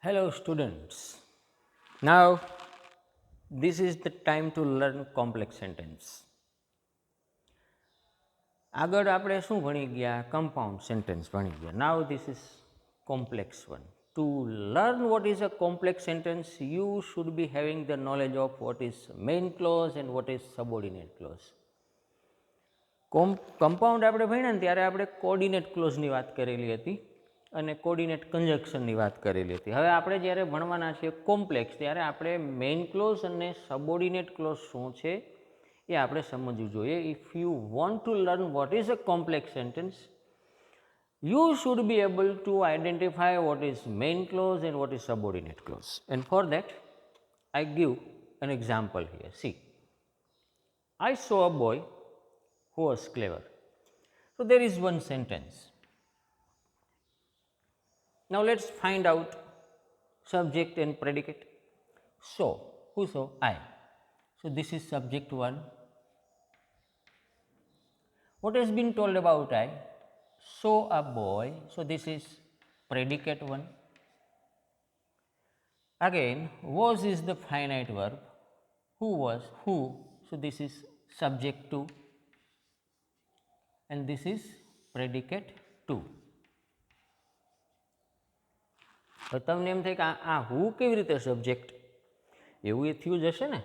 Hello students. Now this is the time to learn complex sentence. આગળ આપણે શું ભણી ગયા? કમ્પાઉન્ડ સેન્ટેન્સ ભણી ગયા. Now this is complex one. To learn what is a complex sentence, you should be having the knowledge of what is main clause and what is subordinate clause. Compound આપણે ભણ્યા ને ત્યારે આપણે coordinate ક્લોઝની વાત કરેલી હતી અને કોર્ડિનેટ કન્જક્શનની વાત કરેલી હતી. હવે આપણે જ્યારે ભણવાના છીએ કોમ્પ્લેક્સ ત્યારે આપણે મેઇન ક્લોઝ અને સબોર્ડિનેટ ક્લોઝ શું છે એ આપણે સમજવું જોઈએ. If you want to learn what is a complex sentence, you should be able to identify what is main clause and what is subordinate clause. And for that, I give an example here. See, I saw a boy who was clever. So there is one sentence. Now let's find out subject and predicate. So, who saw? I. So this is subject 1. What has been told about I? Saw a boy. So this is predicate 1. Again, was is the finite verb. Who was? Who. So this is subject 2. And this is predicate 2. તો તમને એમ થાય કે આ હુ કેવી રીતે subject? એવું એ થયું જ હશે ને.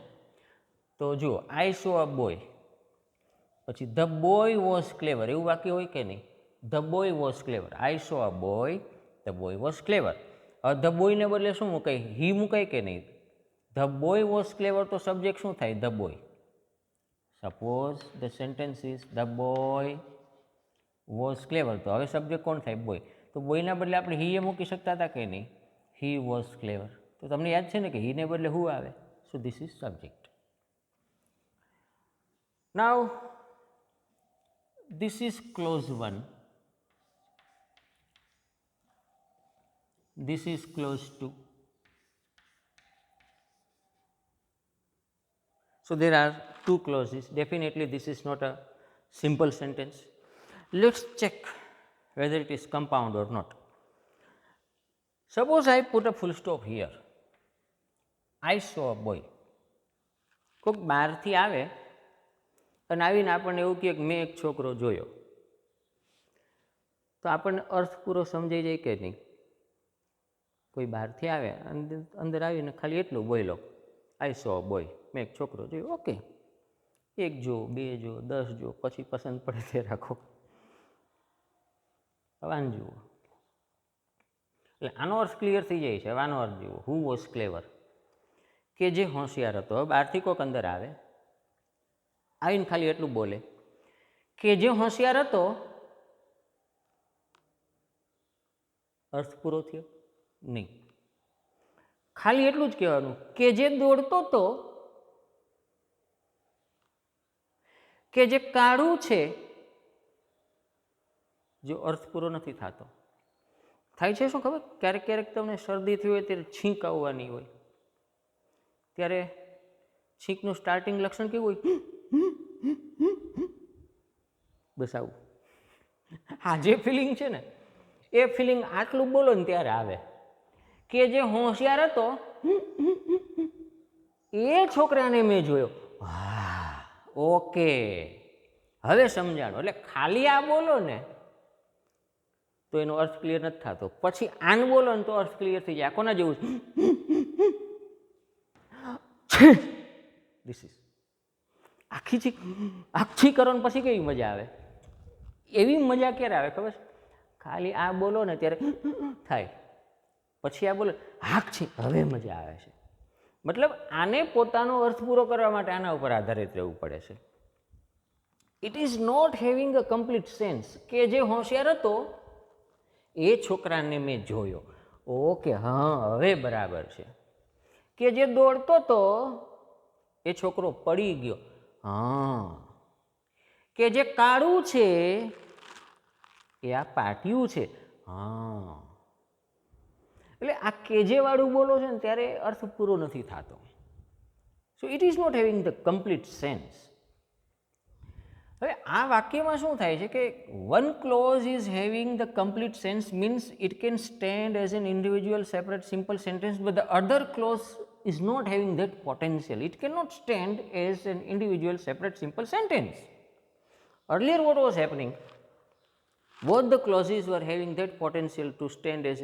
તો જુઓ, આઈ સો અ બોય, પછી ધ બોય વોઝ ક્લેવર, એવું વાક્ય હોય કે નહીં? The boy was clever. I saw a boy, the boy was clever. હવે ધ બોયને બદલે શું મુકાય? હી મુકાય કે નહીં? ધ બોય વોઝ ક્લેવર તો સબ્જેક્ટ શું થાય? The boy. Suppose the sentence is the boy was clever, તો હવે સબ્જેક્ટ કોણ થાય? બોય. તો બોયના બદલે આપણે હી એ મૂકી શકતા હતા કે નહીં? He was clever. તો તમને યાદ છે ને કે હીને બદલે હુ આવે? સો this is subject. Now this is clause 1, this is clause 2. So there are two clauses. Definitely this is not a simple sentence. Let's check whether it is compound or not. Suppose I put a full stop here. I saw a boy. કોઈક બહારથી આવે અને આવીને આપણને એવું કહે કે મેં એક છોકરો જોયો, તો આપણને અર્થ પૂરો સમજાઈ જાય કે નહીં? કોઈ બહારથી આવે અંદર આવીને ખાલી એટલું બોલ્યો, આઈ સો બોય, મેં એક છોકરો જોયો. ઓકે, એક જો, બે જો, 10 જો, પછી પસંદ પડે તે રાખો. હવે આને જુઓ, એટલે આનો અર્થ ક્લિયર થઈ જાય છે. હવે આનો અર્થ જુઓ, હુ વોઝ ક્લેવર, કે જે હોશિયાર હતો. હવે બહારથી કોઈક અંદર આવે, આવીને ખાલી એટલું બોલે કે જે હોશિયાર હતો. અર્થ પૂરો થયો? નહીં. ખાલી એટલું જ કહેવાનું કે જે દોડતો હતો, કે જે કાળું છે. જો અર્થ પૂરો નથી થતો. થાય છે શું ખબર? ક્યારેક ક્યારેક તમને શરદી થઈ હોય ત્યારે છીંક આવવાની હોય, ત્યારે છીંકનું સ્ટાર્ટિંગ લક્ષણ કેવું હોય? બસ આવું. હા, જે ફિલિંગ છે ને એ ફિલિંગ આટલું બોલો ને ત્યારે આવે. કે જે હોશિયાર હતો એ છોકરાને મેં જોયો. હા, ઓકે, હવે સમજાણો. એટલે ખાલી આ બોલો ને તો એનો અર્થ ક્લિયર નથી થતો, પછી આન બોલો ને તો અર્થ ક્લિયર થઈ જાય. કોના જેવું? ધીસ ઇઝ આખી કરો ને પછી કેવી મજા આવે? એવી મજા ક્યારે આવે ખબર છે? ખાલી આ બોલો ને ત્યારે થાય, પછી આ બોલો હાકછી, હવે મજા આવે છે. મતલબ આને પોતાનો અર્થ પૂરો કરવા માટે આના ઉપર આધારિત રહેવું પડે છે. It is not having a complete sense. કે જે હોશિયાર હતો એ છોકરાને મેં જોયો. ઓકે, હા, હવે બરાબર છે. કે જે દોડતો હતો એ છોકરો પડી ગયો. હા. કે જે કાળું છે એ આ પાટિયું છે. હા. એટલે આ કેજે વાળું બોલો છે ને ત્યારે અર્થ પૂરો નથી થતો. So it is not having the complete sense. હવે આ વાક્યમાં શું થાય છે કે one clause is having the complete sense means it can stand as an individual separate simple sentence but the other clause is not having that potential. It cannot stand as an individual separate simple sentence. Earlier what was happening? Both the clauses were having that potential to stand as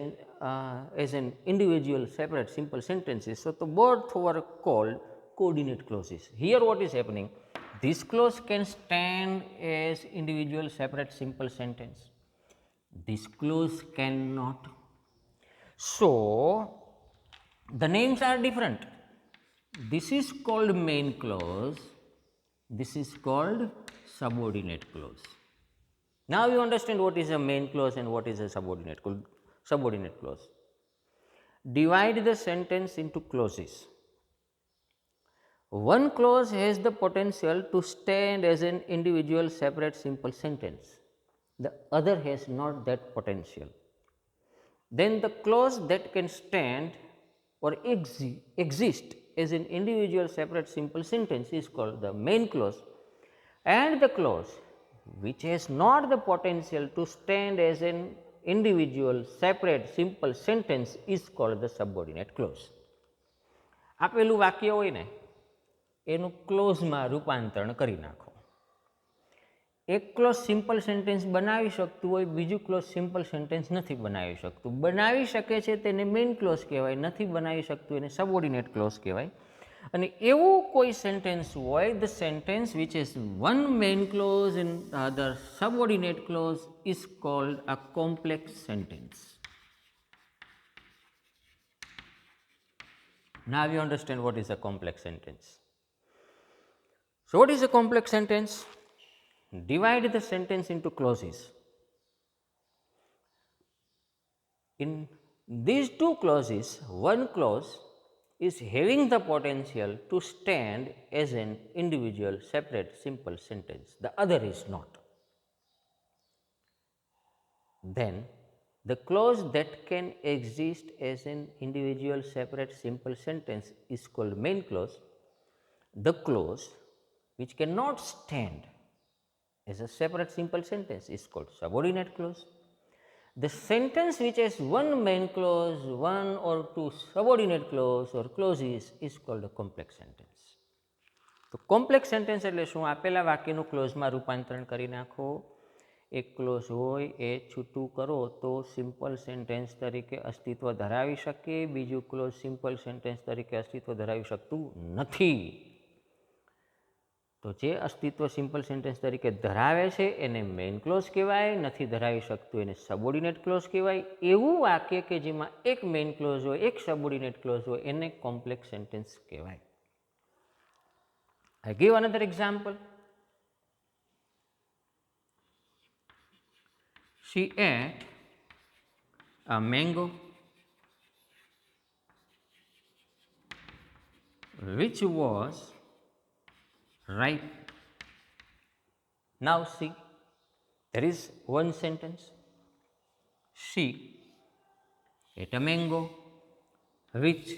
an individual separate simple sentences. So, the both were called coordinate clauses. Here what is happening? This clause can stand as individual separate simple sentence. This clause cannot. So, the names are different. This is called main clause, this is called subordinate clause. Now you understand what is a main clause and what is a subordinate clause. Divide the sentence into clauses. One clause has the potential to stand as an individual separate simple sentence. The other has not that potential. Then the clause that can stand or exist as an individual separate simple sentence is called the main clause, and the clause which has not the potential to stand as an individual separate simple sentence is called the subordinate clause. આપેલું વાક્ય હોય ને એનું ક્લોઝમાં રૂપાંતરણ કરી નાખો. એક close simple sentence બનાવી શકતું હોય, બીજું ક્લોઝ સિમ્પલ સેન્ટેન્સ નથી બનાવી શકતું. બનાવી શકે છે તેને મેઇન ક્લોઝ કહેવાય, નથી બનાવી શકતું એને સબઓર્ડિનેટ ક્લોઝ કહેવાય. અને એવું કોઈ સેન્ટેન્સ હોય, the sentence which is one main clause and the other subordinate clause is called a complex sentence. Now you understand what is a complex sentence. So what is a complex sentence? Divide the sentence into clauses. In these two clauses, one clause is having the potential to stand as an individual separate simple sentence, the other is not. Then the clause that can exist as an individual separate simple sentence is called main clause. The clause which cannot stand as a separate simple sentence is called subordinate clause. The sentence which has one main clause, one or two subordinate clause or clauses is called a complex sentence. તો complex sentence એટલે શું? આપેલા વાક્યનું ક્લોઝમાં રૂપાંતરણ કરી નાખો. એક close હોય એ છૂટું કરો તો સિમ્પલ સેન્ટેન્સ તરીકે અસ્તિત્વ ધરાવી શકે, બીજું ક્લોઝ સિમ્પલ સેન્ટેન્સ તરીકે અસ્તિત્વ ધરાવી શકતું નથી. તો જે અસ્તિત્વ સિમ્પલ સેન્ટેન્સ તરીકે ધરાવે છે એને મેઇન ક્લોઝ કહેવાય, નથી ધરાવી શકતું એને સબઓર્ડિનેટ ક્લોઝ કહેવાય. એવું વાક્ય કે જેમાં એક મેઇન ક્લોઝ હોય, એક સબઓર્ડિનેટ ક્લોઝ હોય એને કોમ્પ્લેક્સ સેન્ટેન્સ કહેવાય. I give another example. She ate a mango which was ripe. Now see, there is one sentence. She ate a mango which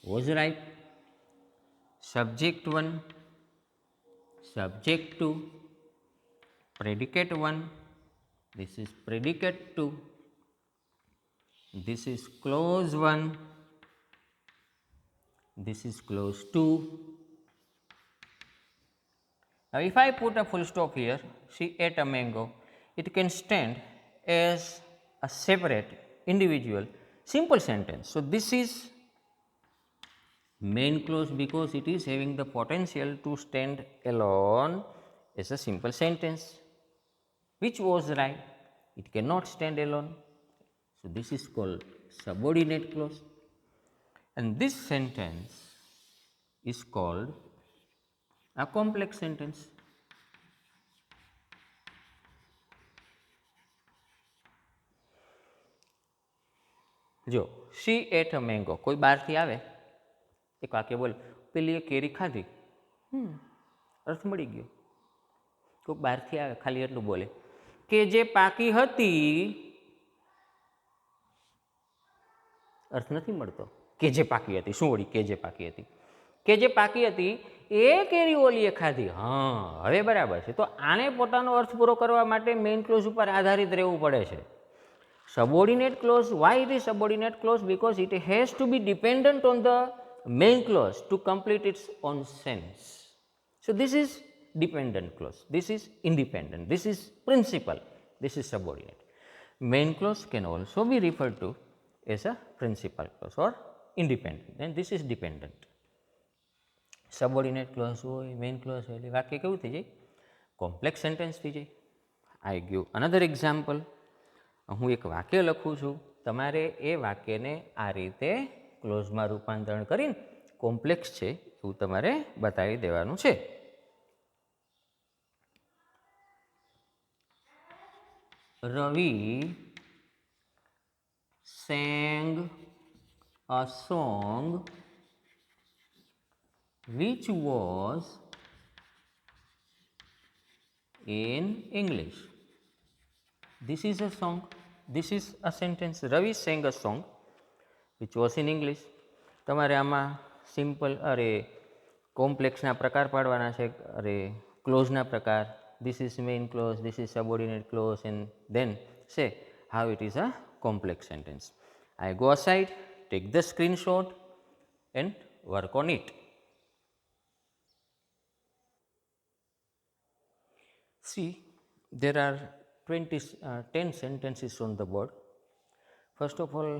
was ripe. Subject 1, subject 2, predicate 1, this is predicate 2, this is clause 1, this is clause 2. Now, if I put a full stop here, she ate a mango, it can stand as a separate individual simple sentence. So, this is main clause because it is having the potential to stand alone as a simple sentence. Which was right? It cannot stand alone. So, this is called subordinate clause, and this sentence is called a complex sentence. જો she ate a mango, કોઈ બહારથી આવે એક વાક્ય બોલ, પેલી કેરી ખાધી, અર્થ મળી ગયો. કોઈક બહારથી આવે ખાલી એટલું બોલે કે જે પાકી હતી, અર્થ નથી મળતો. કે જે પાકી હતી, શું વળી કે જે પાકી હતી? કે જે પાકી હતી એ કેરી ઓલીએ ખાધી. હા, હવે બરાબર છે. તો આને પોતાનો અર્થ પૂરો કરવા માટે મેઇન ક્લોઝ ઉપર આધારિત રહેવું પડે છે. Subordinate clause, why it is subordinate clause? Because it has to be dependent on the main clause to complete its own sense. So this is dependent clause, this is independent, this is principal, this is subordinate. Main clause can also be referred to as a principal clause or independent, and this is dependent. Subordinate clause હોય, main clause હોય એટલે વાક્ય કેવું થઈ જાય? Complex sentence થઈ જાય. I give another example. હું એક વાક્ય લખું છું, તમારે એ વાક્યને આ રીતે ક્લોઝમાં રૂપાંતરણ કરીને કોમ્પ્લેક્સ છે એવું તમારે બતાવી દેવાનું છે. રવિ sang a song which was in English. This is a song, this is a sentence. Ravi sang a song which was in English. તમારે આમાં સિમ્પલ કોમ્પ્લેક્સના પ્રકાર પાડવાના છે. ક્લોઝના પ્રકાર. This is main clause, this is subordinate clause, and then say how it is a complex sentence. I go aside, take the screenshot and work on it. See, there are 10 sentences on the board. First of all,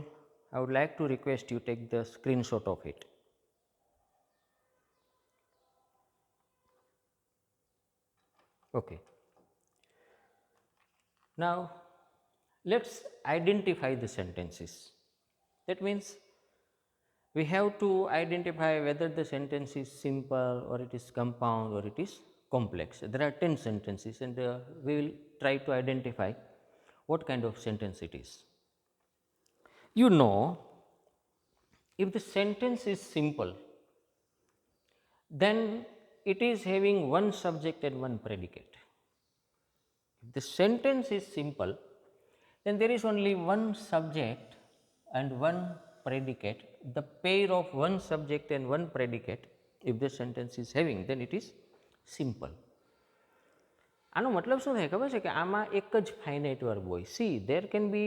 I would like to request you take the screenshot of it. Okay. Now, let's identify the sentences. That means we have to identify whether the sentence is simple or it is compound or it is complex. There are 10 sentences, and we will try to identify what kind of sentence it is. You know, if the sentence is simple, then it is having one subject and one predicate. If the sentence is simple, then there is only one subject and one predicate. The pair of one subject and one predicate, if the sentence is having, then it is simple. આનો મતલબ શું થાય ખબર છે? કે આમાં એક જ ફાઇનાઇટ વર્બ હોય. C, there can be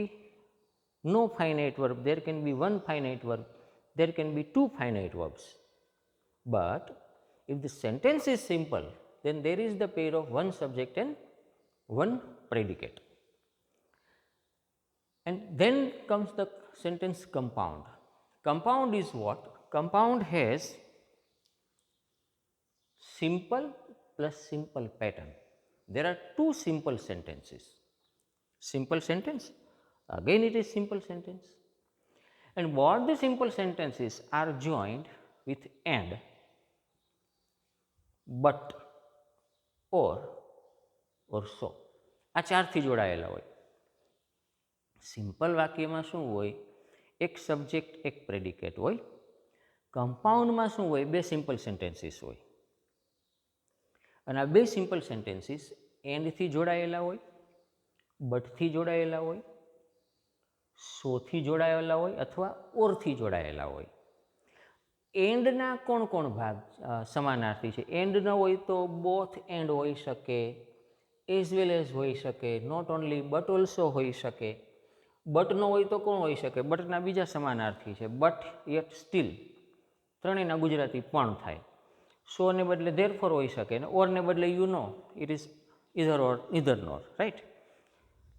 no finite verb, there can be one finite verb, there can be two finite verbs. But if the sentence is simple, then there is the pair of one subject and one predicate. And then comes the sentence compound. Compound is what? Compound has simple plus simple pattern. There are two simple sentences. Simple sentence, again it is simple sentence. And both the simple sentences are joined with and, but, or so. આ ચારથી જોડાયેલા હોય. Simple વાક્યમાં શું હોય? એક subject એક predicate હોય. કમ્પાઉન્ડમાં શું હોય? બે સિમ્પલ સેન્ટેન્સીસ હોય. અને આ બે સિમ્પલ સેન્ટેન્સીસ એન્ડથી જોડાયેલા હોય, બટથી જોડાયેલા હોય, સોથી જોડાયેલા હોય અથવા ઓરથી જોડાયેલા હોય. એન્ડના કોણ કોણ ભાગ સમાનાર્થી છે? એન્ડ ન હોય તો બોથ એન્ડ હોઈ શકે, એઝ વેલ એઝ હોઈ શકે, નોટ ઓનલી બટ ઓલ્સો હોઈ શકે. બટ ન હોય તો કોણ હોઈ શકે? બટના બીજા સમાનાર્થી છે, બટ યટ સ્ટીલ. ત્રણેયના ગુજરાતી પણ થાય. સો ને બદલે ધેરફોર હોઈ શકે, ને ઓરને બદલે યુ નો, ઇટ ઇઝ ઇધર ઓર ઇધર નોર, રાઈટ?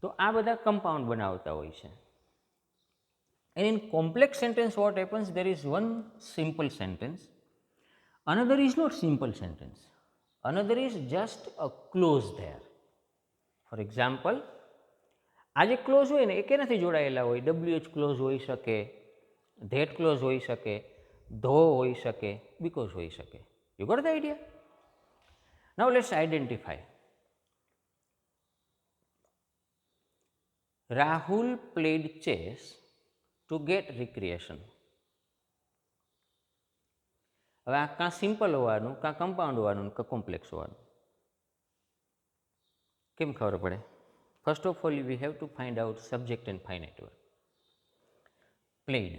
તો આ બધા કમ્પાઉન્ડ બનાવતા હોય છે. And in complex sentence, what happens? There is one simple sentence, another is not simple sentence, another is just a clause there. For example, આ જે ક્લોઝ હોય ને એ કેનાથી જોડાયેલા હોય? WH ક્લોઝ હોઈ શકે, ધેટ ક્લોઝ હોઈ શકે, ધો હોઈ શકે, બીકોઝ હોઈ શકે. You got the idea? Now let's identify. Rahul played chess to get recreation. હવે આ કાં સિમ્પલ હોવાનું, કાં કમ્પાઉન્ડ હોવાનું, કાં કોમ્પ્લેક્સ હોવાનું. કેમ ખબર પડે? First of all, we have to find out subject and finite verb. Played.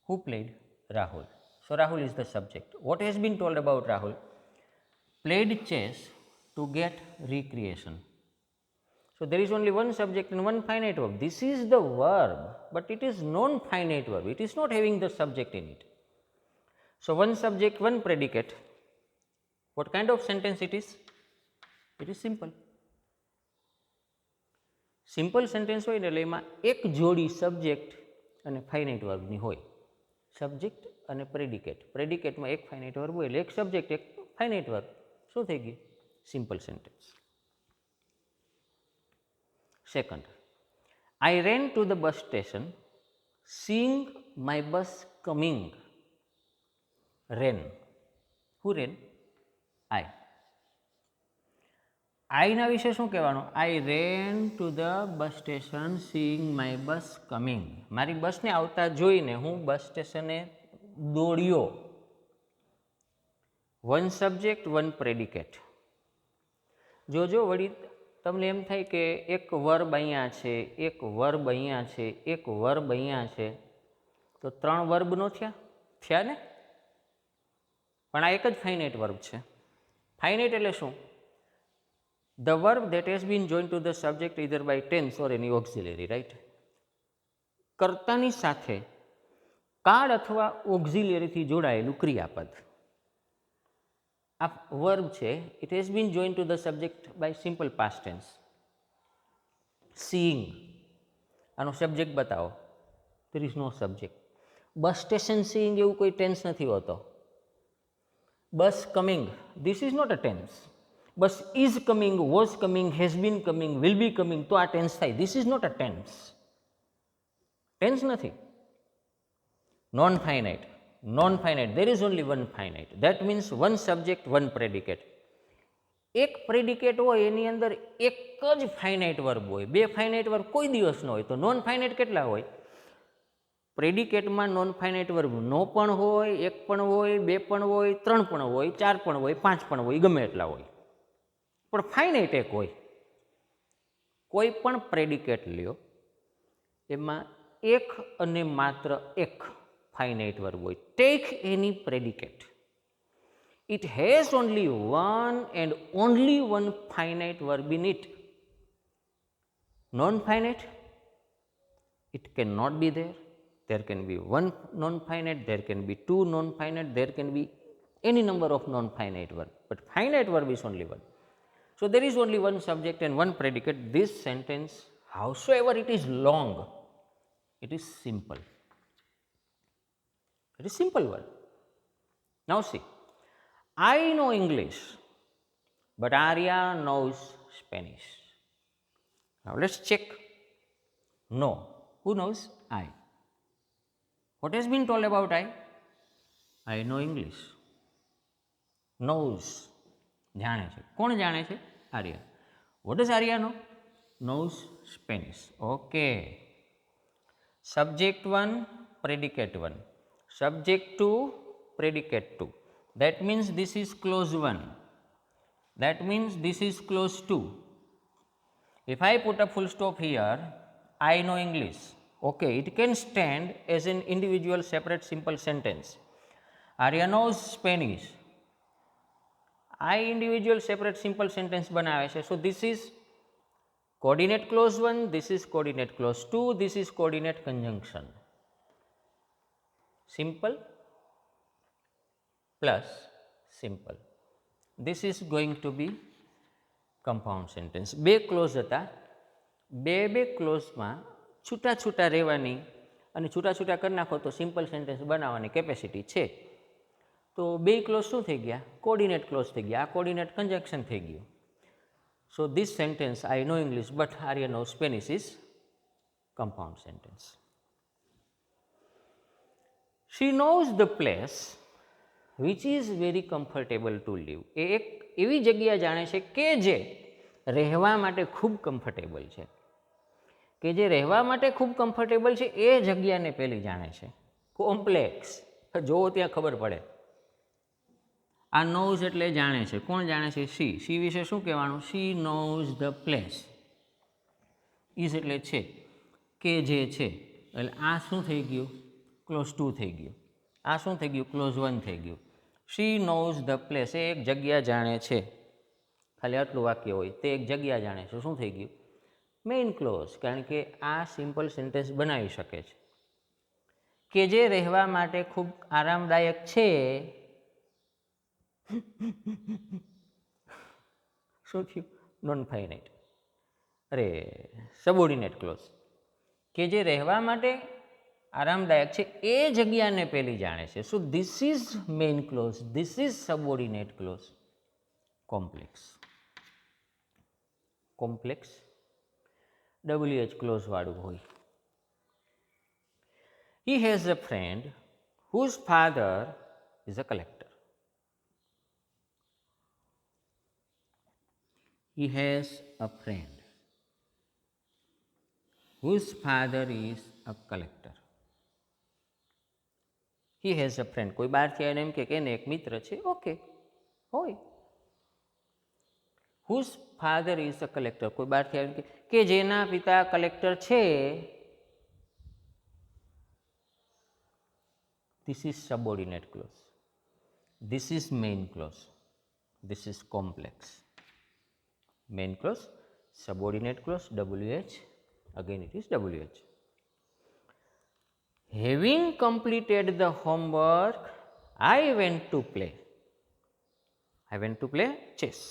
Who played? Rahul. So Rahul is the subject. What has been told about Rahul? Played chess to get recreation. So there is only one subject and one finite verb. This is the verb, but it is non-finite verb. It is not having the subject in it. So one subject, one predicate. What kind of sentence it is? It is simple. Simple sentence હોય ને એટલે એમાં એક જોડી subject અને finite વર્બની હોય. Subject અને predicate. પ્રેડિકેટમાં એક ફાઇનાઇટ વર્બ હોય એટલે એક સબ્જેક્ટ એક ફાઇનાઇટ વર્બ. શું થઈ ગયું? Simple sentence. Second, I ran to the bus station seeing my bus coming. Ran. Who ran? I. આઈના વિશે શું કહેવાનું? I ran to the bus station seeing my bus coming. મારી બસને આવતા જોઈને હું બસ સ્ટેશને દોડ્યો. One subject one predicate. જોજો વળી તમને એમ થાય કે એક વર્બ અહીંયા છે, એક વર્બ અહીંયા છે, એક વર્બ અહીંયા છે, તો 3 વર્બ નો થયા ને? પણ આ એક જ ફાઇનાઇટ વર્બ છે. ફાઇનાઇટ એટલે શું? The verb that has been joined to the subject either by tense or any auxiliary, right? કર્તાની સાથે કાળ અથવા ઓક્ઝિલિયરીથી જોડાયેલું ક્રિયાપદ. આ વર્બ છે. It has been join to the subject by simple past tense. Seeing, આનો સબ્જેક્ટ બતાવો. There is no subject. Bus station seeing એવું કોઈ ટેન્સ નથી હોતો. Bus coming, this is not a tense. Bus is coming, was coming, has been coming, will be coming, તો આ tense થાય. This is not a tense. Tense નથી. Non finite. Non finite, there is only one finite. That means one subject one predicate. એક predicate હોય એની અંદર એક જ finite verb હોય. 2 ફાઇનાઇટ વર્બ કોઈ દિવસ ન હોય. તો નોન ફાઇનાઇટ કેટલા હોય? પ્રેડિકેટમાં નોન ફાઇનાઇટ વર્બ નો પણ હોય, 1 પણ હોય, 2 પણ હોય, 3 પણ હોય, 4 પણ હોય, 5 પણ હોય, ગમે એટલા હોય. પણ ફાઇનાઇટ એક હોય. કોઈ પણ પ્રેડિકેટ લ્યો એમાં એક અને માત્ર એક ફાઇનાઇટ વર્બ હોય. Take any predicate, it has only one and only one finite verb in it. Non-finite, it cannot be there. There can be one non-finite, there can be 2 non-finite, there can be any number of non-finite verb, but finite verb is only one. So there is only one subject and one predicate. This sentence, howsoever it is long, it is simple. It is simple word. Now see, I know English, but Arya knows Spanish. Now let's check. No. Who knows? I. What has been told about I? I know English. Knows. જાણે છે. કોણ જાણે છે? Arya. What does Arya know? Knows Spanish. Okay. Subject 1, predicate 1. Subject 2, predicate 2. That means this is clause 1. That means this is clause 2. If I put a full stop here, I know English. Okay, it can stand as an individual separate simple sentence. Arya knows Spanish. I individual separate simple sentence બનાવે છે. So this is coordinate clause 1, this is coordinate clause 2, this is coordinate conjunction. Simple plus simple. This is going to be compound sentence. 2 clause હતા. 2 clauseમાં છૂટા છૂટા રહેવાની અને છૂટા છૂટા કરી નાખો તો સિમ્પલ સેન્ટેન્સ બનાવવાની કેપેસિટી છે. તો 2 ક્લોઝ શું થઈ ગયા? કોર્ડિનેટ ક્લોઝ થઈ ગયા. આ કોર્ડિનેટ કન્જંક્શન થઈ ગયું. So this sentence I know English but Arya know Spanish is compound sentence. She knows the place which is very comfortable to live. એ એક એવી જગ્યા જાણે છે કે જે રહેવા માટે ખૂબ કમ્ફર્ટેબલ છે. કે જે રહેવા માટે ખૂબ કમ્ફર્ટેબલ છે એ જગ્યાને પહેલી જાણે છે. કોમ્પ્લેક્સ. જોવો ત્યાં ખબર પડે. આ નોઝ એટલે જાણે છે. કોણ જાણે છે? શી. શી વિશે શું કહેવાનું? શી નોઝ ધ પ્લેસ. ઇઝ એટલે છે, કે જે છે. એટલે આ શું થઈ ગયું? ક્લોઝ 2 થઈ ગયું. આ શું થઈ ગયું? ક્લોઝ 1 થઈ ગયું. શી નોઝ ધ પ્લેસ, એ એક જગ્યા જાણે છે. ખાલી આટલું વાક્ય હોય, તે એક જગ્યા જાણે છે. શું થઈ ગયું? Main clause. કારણ કે આ સિમ્પલ સેન્ટેન્સ બનાવી શકે છે કે જે રહેવા માટે ખૂબ આરામદાયક છે. શું થયું? Non finite. અરે, સબઓર્ડિનેટ ક્લોઝ. કે જે રહેવા માટે આરામદાયક છે એ જગ્યાને પેલી જાણે છે. So this is main clause, this is subordinate clause. Complex. Complex WH clause વાળું હોય. He has a friend whose father is a collector. He has a friend whose father is a collector. He has a friend. કોઈ બહારથી આવીને એમ કે એને એક મિત્ર છે, ઓકે હોય. Whose father is a collector. કોઈ બહારથી આવીને કે જેના પિતા કલેક્ટર છે. This is subordinate clause. This is main clause. This is complex. Main clause, subordinate clause, WH. Again it is WH. Having completed the homework, I went to play. I went to play chess.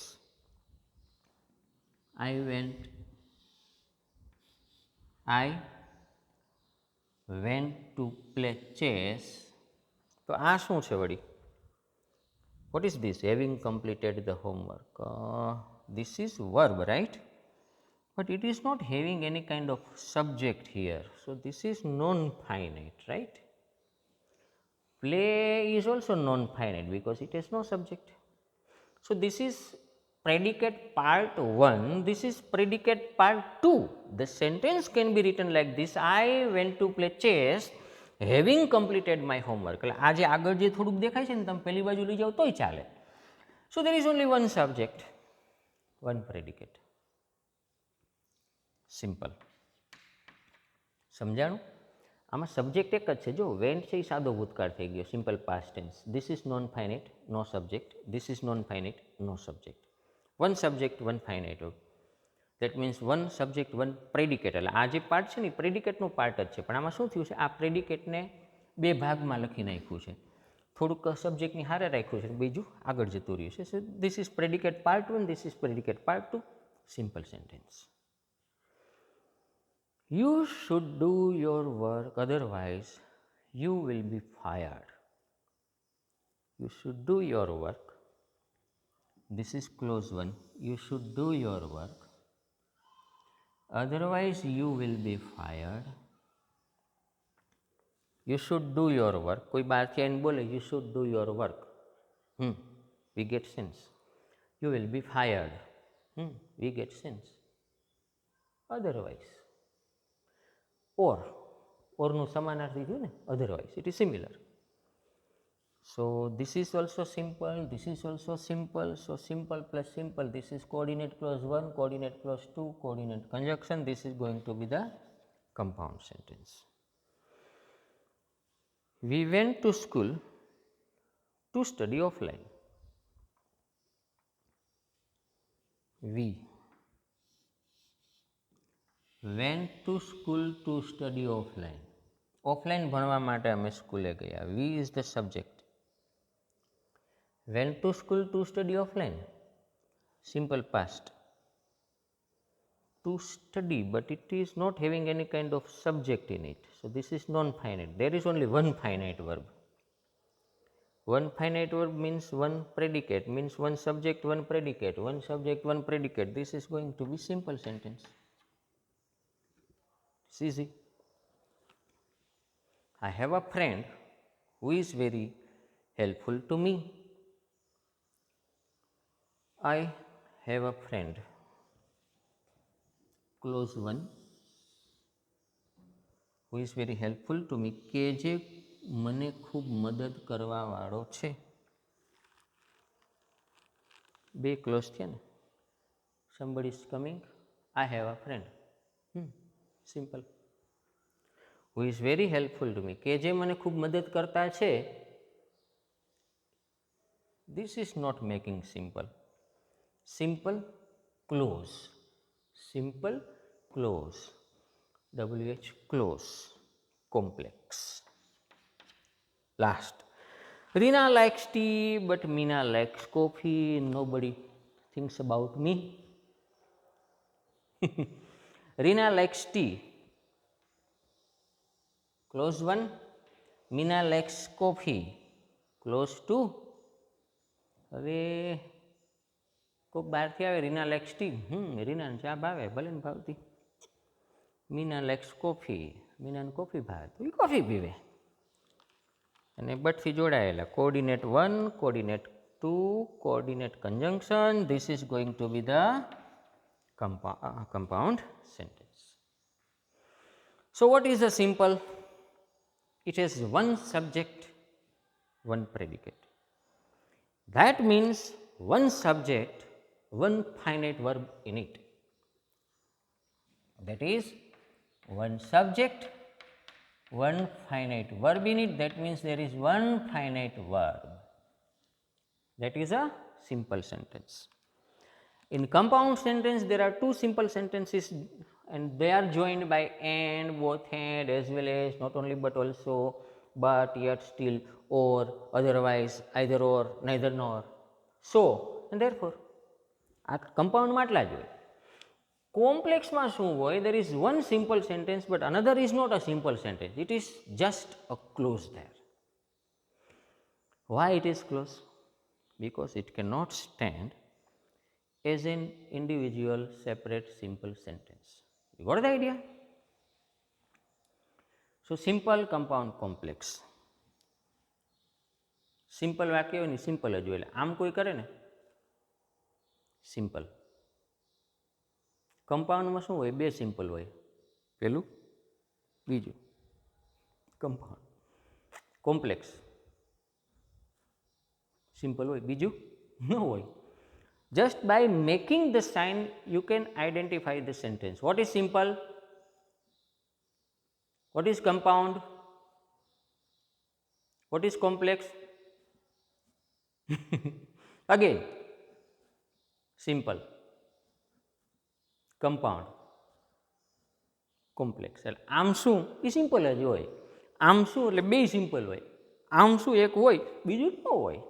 I went to play chess. તો આ શું છે વળી? What is this? Having completed the homework. This is verb, right? But it is not having any kind of subject here. So this is non-finite, right? Play is also non-finite because it has no subject. So this is predicate part 1, this is predicate part 2. The sentence can be written like this: I went to play chess having completed my homework. એટલે આ જે આગળ જે થોડુંક દેખાય છે ને, તમે પહેલી બાજુ લઈ જાઓ તોય ચાલે. So there is only one subject, one predicate. Simple. સમજાણું? આમાં સબ્જેક્ટ એક જ છે. જો વેન્ટ છે એ સાદો ભૂતકાળ થઈ ગયો, simple past tense. This is non finite, no subject. This is non finite, no subject. One subject, one finite verb. That means one subject, one predicate. એટલે આ જે પાર્ટ છે ને એ પ્રેડિકેટનો પાર્ટ જ છે. પણ આમાં શું થયું છે? આ પ્રેડિકેટને બે ભાગમાં લખી નાખ્યું છે. થોડુંક સબ્જેક્ટની હારે રાખ્યું છે, બીજું આગળ જતું રહ્યું છે. So this is predicate part 1, this is predicate part 2. Simple sentence. You should do your work, otherwise you will be fired. You should do your work. This is clause 1. You should do your work, otherwise you will be fired. You should do your work. કોઈ બહારથી આવીને બોલે you should do your work. We get sense. You will be fired. We get sense. Otherwise. Or નું સમાનાર્થી થયું ને, otherwise. It is similar. So this is also simple, this is also simple. So simple plus simple, this is coordinate clause 1, coordinate clause 2, coordinate conjunction. This is going to be the compound sentence. We went to school to study offline. We went to school to study offline. Offline ભણવા માટે અમે સ્કૂલે ગયા. We is the subject. Went to school to study offline. Simple past. To study, but it is not having any kind of subject in it. So this is non-finite. There is only one finite verb. One finite verb means one predicate, means one subject, one predicate, one subject, one predicate. This is going to be simple sentence. It's easy. I have a friend who is very helpful to me. I have a friend. Clause 1. Who is very helpful to me. કે જે મને ખૂબ મદદ કરવા વાળો છે. બે close થયા ને. Somebody is coming. I have a friend. Simple. Who is very helpful to me. કે જે મને ખૂબ મદદ કરતા છે. This is not making simple. Simple, close. Simple, close. WH, close. Complex. Last. Rina likes tea, but Meena likes coffee. Nobody thinks about me. Rina likes tea. Close one. Meena likes coffee. Close two. હવે કોઈક બહારથી આવે, Reena likes tea, રીનાને ચા ભાવે, ભલે ને ભાવતી. Meena likes coffee, મીનાને coffee ભાવે તો એ કોફી પીવે. અને બટથી જોડાયેલા coordinate 1, coordinate 2, coordinate કન્જંક્શન. This is going to B the compound sentence. So what is the simple? It has one subject, one predicate. That means one subject, one finite verb in it. That is one subject, one finite verb in it. That means there is one finite verb. That is a simple sentence. In compound sentence, there are two simple sentences and they are joined by and, both and, as well as, not only but also, but, yet, still, or, otherwise, either or, neither nor, so and therefore. આ કમ્પાઉન્ડમાં આટલા જ હોય. કોમ્પ્લેક્સમાં શું હોય? there is one simple sentence but another is not a simple sentence. It is just a clause there. Why it is clause? Because it cannot stand as an individual separate simple sentence. You got the idea? So simple, compound, complex. Simple વાક્ય હોય ને simple જ હોય. આમ કોઈ કરે ને simple. કમ્પાઉન્ડમાં શું હોય? બે સિમ્પલ હોય, પેલું બીજું. કમ્પાઉન્ડ. કોમ્પ્લેક્સ સિમ્પલ હોય, બીજું ન હોય. Just by making the sign, you can identify the sentence. What is simple? What is compound? What is complex? Again, simple, compound, complex. એટલે આમ શું? એ સિમ્પલ જ હોય. આમ શું? એટલે બે સિમ્પલ હોય. આમ શું? એક હોય, બીજું ન હોય.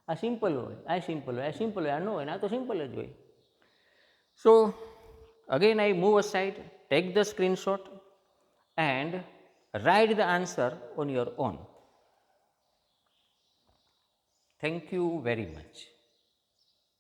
આ સિમ્પલ હોય, આ સિમ્પલ હોય, આ સિમ્પલ હોય, આ ન હોય, આ તો સિમ્પલ જ હોય. So again I move aside, take the screenshot and write the answer on your own. Thank you very much.